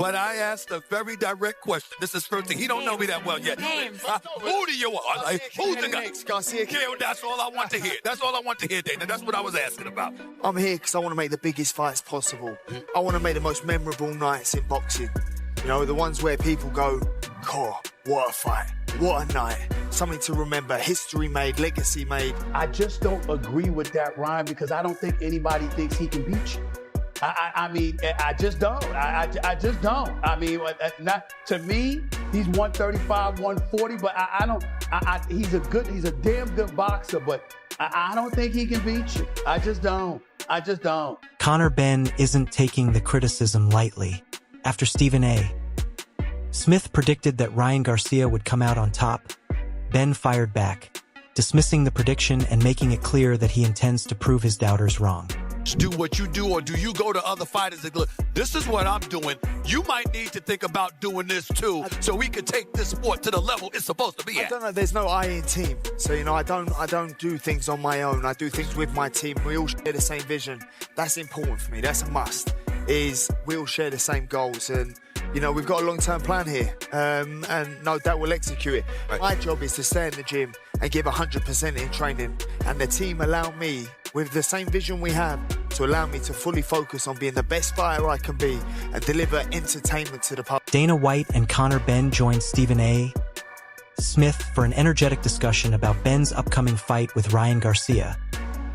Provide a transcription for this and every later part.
But I asked a very direct question. This is first thing. He don't know me that well yet. Who do you want? Like, who's the guy? Garcia. Yeah, that's all I want to hear. That's all I want to hear, Dana. That's what I was asking about. I'm here because I want to make the biggest fights possible. I want to make the most memorable nights in boxing. You know, the ones where people go, "Cool, what a fight, what a night." Something to remember, history made, legacy made. I just don't agree with that, Ryan, because I don't think anybody thinks he can beat you. I mean, I just don't. I just don't. I mean, not to me, he's 135, 140, but I don't. He's a damn good boxer, but I don't think he can beat you. I just don't. I just don't. Conor Benn isn't taking the criticism lightly. After Stephen A. Smith predicted that Ryan Garcia would come out on top, Benn fired back, dismissing the prediction and making it clear that he intends to prove his doubters wrong. Do what you do, or do you go to other fighters and go, this is what I'm doing. You might need to think about doing this too, so we can take this sport to the level it's supposed to be at. I don't know, there's no I in team. So, you know, I don't do things on my own. I do things with my team. We all share the same vision. That's important for me. That's a must, is we all share the same goals. And, you know, we've got a long-term plan here. And no doubt we'll execute it. Right. My job is to stay in the gym and give 100% in training. And the team allow me, with the same vision we have, to allow me to fully focus on being the best fighter I can be and deliver entertainment to the public. Dana White and Conor Benn joined Stephen A. Smith for an energetic discussion about Benn's upcoming fight with Ryan Garcia,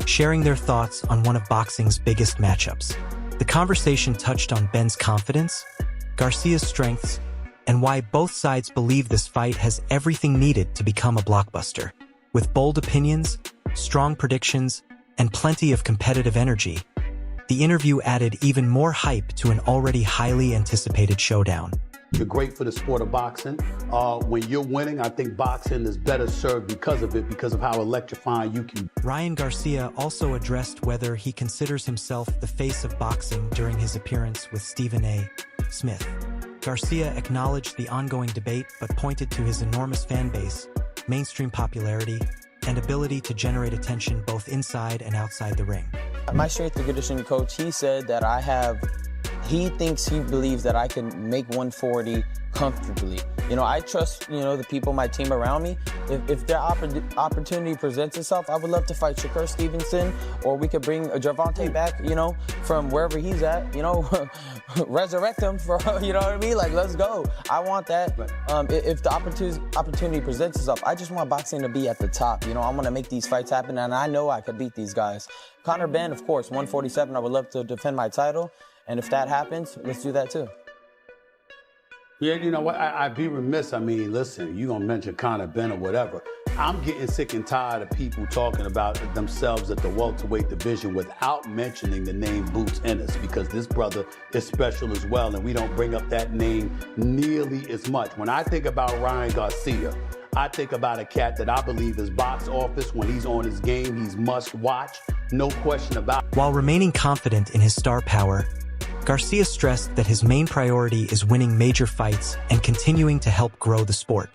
sharing their thoughts on one of boxing's biggest matchups. The conversation touched on Benn's confidence, Garcia's strengths, and why both sides believe this fight has everything needed to become a blockbuster. With bold opinions, strong predictions, and plenty of competitive energy, the interview added even more hype to an already highly anticipated showdown. You're great for the sport of boxing. When you're winning, I think boxing is better served because of it, because of how electrifying you can. Ryan Garcia also addressed whether he considers himself the face of boxing during his appearance with Stephen A. Smith. Garcia acknowledged the ongoing debate but pointed to his enormous fan base, mainstream popularity, and ability to generate attention both inside and outside the ring. My strength and conditioning coach, he said that he believes that I can make 140 comfortably. You know, I trust, you know, the people, my team around me. If their opportunity presents itself, I would love to fight Shakur Stevenson, or we could bring Gervonta back, you know, from wherever he's at, you know, resurrect him for, you know what I mean? Like, let's go. I want that. If the opportunity presents itself, I just want boxing to be at the top. You know, I want to make these fights happen, and I know I could beat these guys. Conor Benn, of course, 147, I would love to defend my title. And if that happens, let's do that too. Yeah, you know what, I'd be remiss. I mean, listen, you gonna mention Conor Benn or whatever. I'm getting sick and tired of people talking about themselves at the welterweight division without mentioning the name Boots Ennis, because this brother is special as well, and we don't bring up that name nearly as much. When I think about Ryan Garcia, I think about a cat that I believe is box office. When he's on his game, he's must watch, no question about it. While remaining confident in his star power, Garcia stressed that his main priority is winning major fights and continuing to help grow the sport.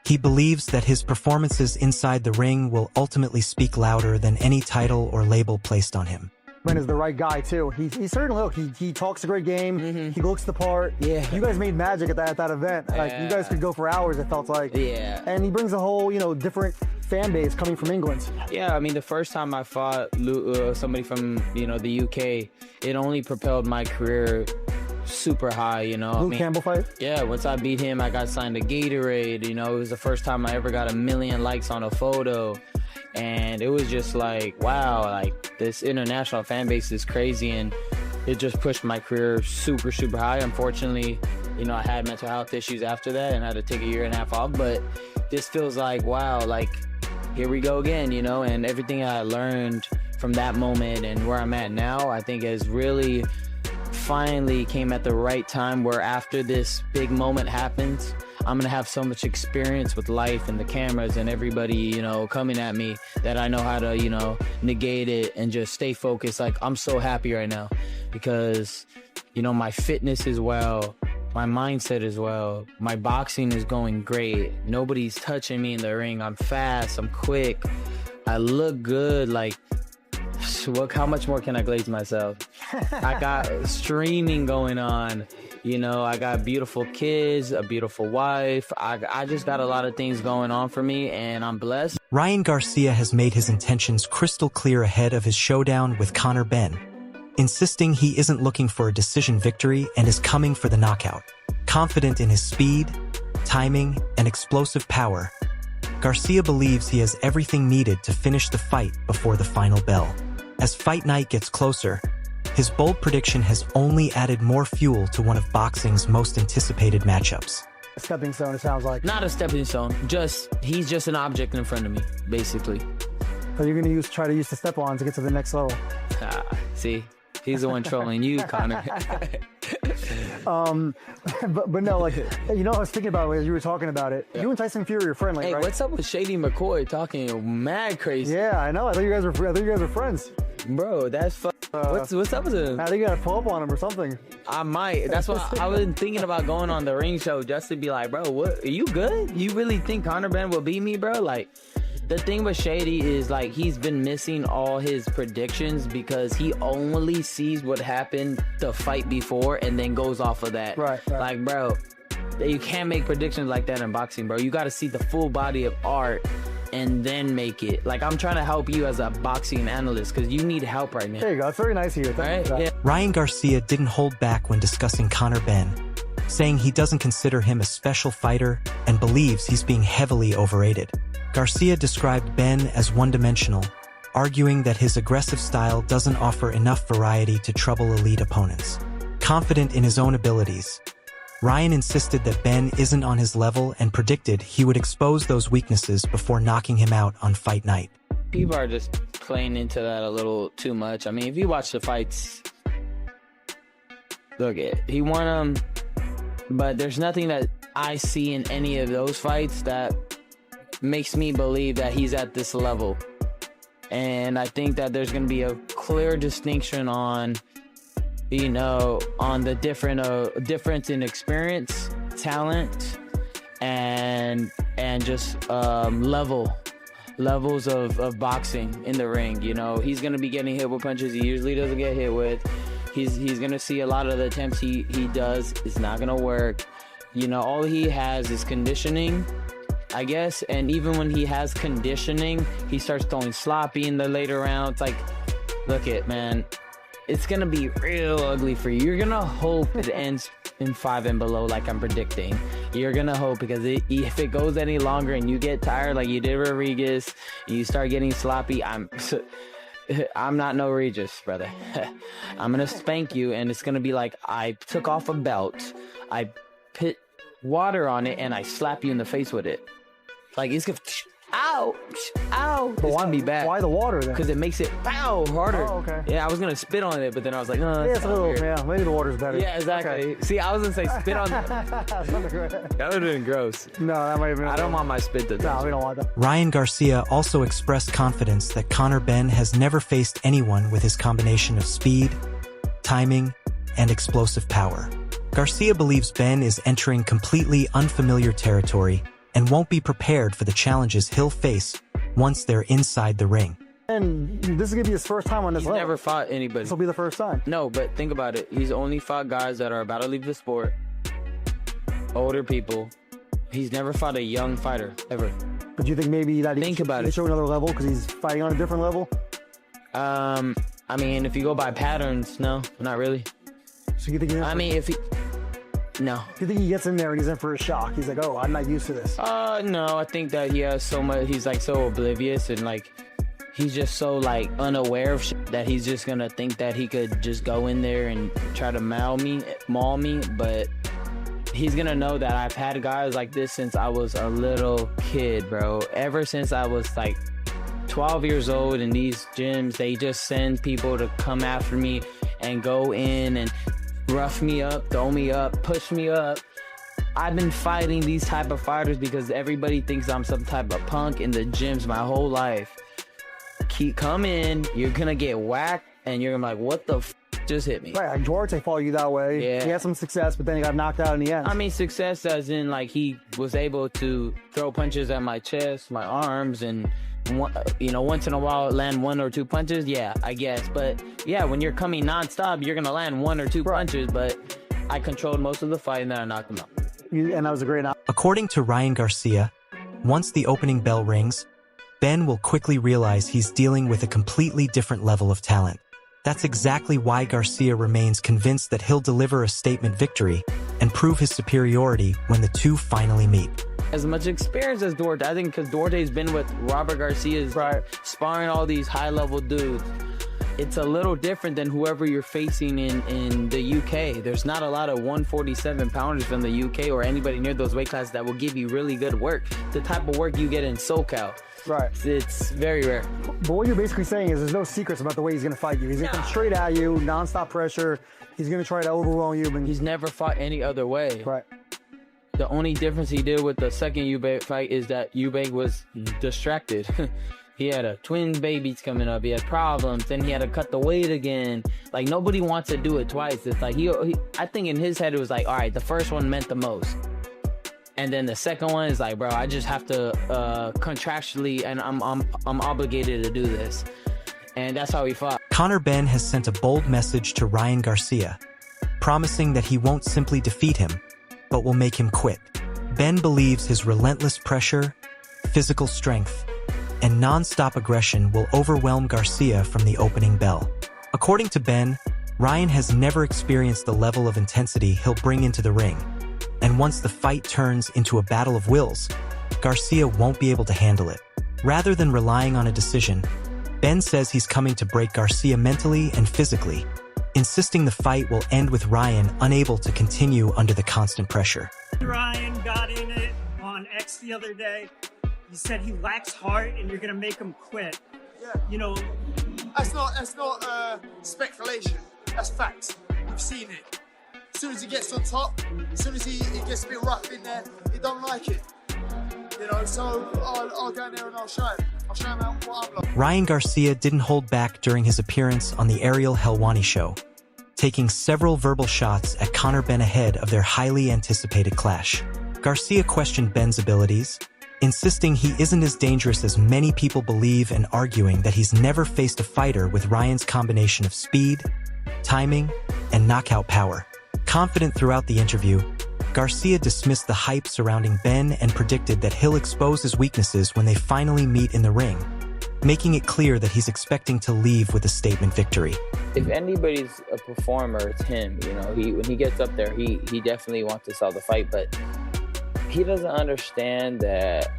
He believes that his performances inside the ring will ultimately speak louder than any title or label placed on him. Ben is the right guy too. He certainly he talks a great game. He looks the part. Yeah. You guys made magic at that event. Yeah. Like, you guys could go for hours, it felt like. Yeah. And he brings a whole, you know, different fan base coming from England. Yeah, I mean, the first time I fought somebody from, you know, the UK, it only propelled my career super high, you know. Luke Campbell fight? Yeah, once I beat him, I got signed to Gatorade. You know, it was the first time I ever got 1 million likes on a photo. And it was just like, wow, like, this international fan base is crazy, and it just pushed my career super, super high. Unfortunately, you know, I had mental health issues after that and had to take 1.5 years off, but this feels like, wow, like, here we go again, you know, and everything I learned from that moment and where I'm at now, I think has really finally came at the right time, where after this big moment happens, I'm gonna have so much experience with life and the cameras and everybody, you know, coming at me, that I know how to, you know, negate it and just stay focused. Like, I'm so happy right now because, you know, my fitness is well, my mindset is well, my boxing is going great. Nobody's touching me in the ring. I'm fast, I'm quick, I look good. Like, how much more can I glaze myself? I got streaming going on. You know, I got beautiful kids, a beautiful wife. I just got a lot of things going on for me, and I'm blessed. Ryan Garcia has made his intentions crystal clear ahead of his showdown with Conor Benn, insisting he isn't looking for a decision victory and is coming for the knockout. Confident in his speed, timing, and explosive power, Garcia believes he has everything needed to finish the fight before the final bell. As fight night gets closer, his bold prediction has only added more fuel to one of boxing's most anticipated matchups. A stepping stone, it sounds like. Not a stepping stone. He's just an object in front of me, basically. So you're going to try to use the step on to get to the next level. See, he's the one trolling you, Conor. but no, like, you know, I was thinking about it as you were talking about it. You and Tyson Fury are friendly, hey, right? What's up with Shady McCoy talking mad crazy? Yeah, I know. I thought you guys were friends. Bro, that's what's up with him? I think you got to pull up on him or something. I might. That's why I was thinking about going on the ring show just to be like, bro, what? Are you good? You really think Conor Benn will beat me, bro? Like, the thing with Shady is, like, he's been missing all his predictions because he only sees what happened the fight before and then goes off of that. Right. Like, bro, you can't make predictions like that in boxing, bro. You got to see the full body of art and then make it. Like, I'm trying to help you as a boxing analyst because you need help right now. There you go. It's very nice of you. Right? Yeah. Ryan Garcia didn't hold back when discussing Conor Benn, saying he doesn't consider him a special fighter and believes he's being heavily overrated. Garcia described Benn as one-dimensional, arguing that his aggressive style doesn't offer enough variety to trouble elite opponents. Confident in his own abilities, Ryan insisted that Benn isn't on his level and predicted he would expose those weaknesses before knocking him out on fight night. People are just playing into that a little too much. I mean, if you watch the fights, look it, he won them, but there's nothing that I see in any of those fights that makes me believe that he's at this level. And I think that there's going to be a clear distinction on, you know, on the difference in experience, talent, and just levels of boxing in the ring. You know, he's going to be getting hit with punches he usually doesn't get hit with. He's going to see a lot of the attempts he does is not going to work. You know, all he has is conditioning, I guess, and even when he has conditioning, he starts throwing sloppy in the later rounds. Like, look it, man, it's gonna be real ugly for you. You're gonna hope it ends in 5 and below, like I'm predicting. You're gonna hope, because if it goes any longer and you get tired, like you did Rodriguez, and you start getting sloppy, I'm not no Regis, brother. I'm gonna spank you, and it's gonna be like I took off a belt, I put water on it, and I slap you in the face with it. Like, it's gonna, ow, ow. But it's gonna be bad. Why the water then? Because it makes it pow harder. Oh, okay. Yeah, I was gonna spit on it, but then I was like, no, yeah, it's a little weird. Yeah, maybe the water's better. Yeah, exactly. Okay. See, I was gonna say spit on it. That would have been gross. No, that might have been. I don't want my spit to. No, we don't want that. Ryan Garcia also expressed confidence that Conor Benn has never faced anyone with his combination of speed, timing, and explosive power. Garcia believes Benn is entering completely unfamiliar territory and won't be prepared for the challenges he'll face once they're inside the ring. And this is going to be his first time on this level. He's never fought anybody. This will be the first time. No, but think about it. He's only fought guys that are about to leave the sport, older people. He's never fought a young fighter, ever. But do you think maybe that he can show another level because he's fighting on a different level? I mean, if you go by patterns, no, not really. So you think no. Do you think he gets in there and he's in for a shock? He's like, oh, I'm not used to this. No, I think that he has so much, he's like so oblivious and like, he's just so like unaware of shit that he's just gonna think that he could just go in there and try to maul me, but he's gonna know that I've had guys like this since I was a little kid, bro. Ever since I was like 12 years old in these gyms, they just send people to come after me and go in and rough me up, throw me up, push me up. I've been fighting these type of fighters because everybody thinks I'm some type of punk in the gyms my whole life. Come in, you're gonna get whacked, and you're gonna be like, what the f just hit me? Right, like Duarte fought you that way. Yeah. He had some success, but then he got knocked out in the end. I mean, success as in, like, he was able to throw punches at my chest, my arms, and once in a while land 1 or 2 punches. Yeah, I guess. But yeah, when you're coming nonstop, you're gonna land 1 or 2 punches. But I controlled most of the fight, and then I knocked him out. And that was a great knock. According to Ryan Garcia, once the opening bell rings, Ben will quickly realize he's dealing with a completely different level of talent. That's exactly why Garcia remains convinced that he'll deliver a statement victory and prove his superiority when the two finally meet. As much experience as Duarte, I think, because Duarte's been with Robert Garcia's sparring all these high-level dudes. It's a little different than whoever you're facing in the UK. There's not a lot of 147-pounders from the UK or anybody near those weight classes that will give you really good work. The type of work you get in SoCal. Right. It's very rare. But what you're basically saying is there's no secrets about the way he's going to fight you. He's going to come straight at you, nonstop pressure. He's going to try to overwhelm you. He's never fought any other way. Right. The only difference he did with the second Eubank fight is that Eubank was distracted. He had twin babies coming up. He had problems. Then he had to cut the weight again. Like, nobody wants to do it twice. It's like, I think in his head it was like, all right, the first one meant the most. And then the second one is like, bro, I just have to contractually, and I'm obligated to do this. And that's how he fought. Conor Benn has sent a bold message to Ryan Garcia, promising that he won't simply defeat him, but will make him quit. Ben believes his relentless pressure, physical strength, and non-stop aggression will overwhelm Garcia from the opening bell. According to Ben, Ryan has never experienced the level of intensity he'll bring into the ring. And once the fight turns into a battle of wills, Garcia won't be able to handle it. Rather than relying on a decision, Ben says he's coming to break Garcia mentally and physically, insisting the fight will end with Ryan unable to continue under the constant pressure. Ryan got in it on X the other day. He said he lacks heart and you're gonna make him quit. Yeah. You know, That's not speculation. That's facts. We've seen it. As soon as he gets on top, as soon as he gets a bit rough in there, he don't like it. You know, so I'll go in there and I'll show him. I'll show him what I'm like. Ryan Garcia didn't hold back during his appearance on the Ariel Helwani show, taking several verbal shots at Conor Benn ahead of their highly anticipated clash. Garcia questioned Ben's abilities, insisting he isn't as dangerous as many people believe and arguing that he's never faced a fighter with Ryan's combination of speed, timing, and knockout power. Confident throughout the interview, Garcia dismissed the hype surrounding Ben and predicted that he'll expose his weaknesses when they finally meet in the ring, making it clear that he's expecting to leave with a statement victory. If anybody's a performer, it's him. You know, when he gets up there, he definitely wants to sell the fight, but he doesn't understand that,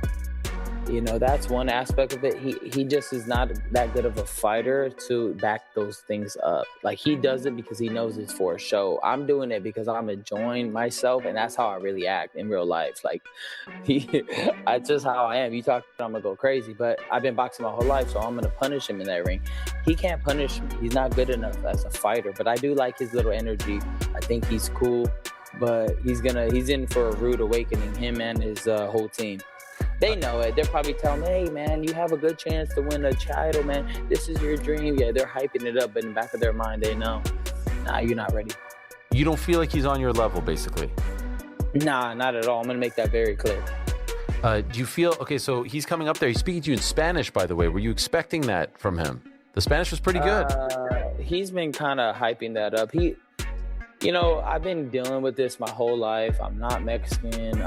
you know, that's one aspect of it. He just is not that good of a fighter to back those things up. Like, he does it because he knows it's for a show. I'm doing it because I'm enjoying myself, and that's how I really act in real life. Like, that's just how I am. You talk, I'm gonna go crazy, but I've been boxing my whole life, so I'm gonna punish him in that ring. He can't punish me. He's not good enough as a fighter, but I do like his little energy. I think he's cool, but he's in for a rude awakening, him and his whole team. They know it. They're probably telling me, hey, man, you have a good chance to win a title, man. This is your dream. Yeah, they're hyping it up, but in the back of their mind, they know, nah, you're not ready. You don't feel like he's on your level, basically? Nah, not at all. I'm going to make that very clear. Do you feel, okay, so he's coming up there. He's speaking to you in Spanish, by the way. Were you expecting that from him? The Spanish was pretty good. He's been kind of hyping that up. You know, I've been dealing with this my whole life. I'm not Mexican,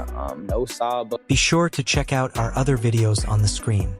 no saba. Be sure to check out our other videos on the screen.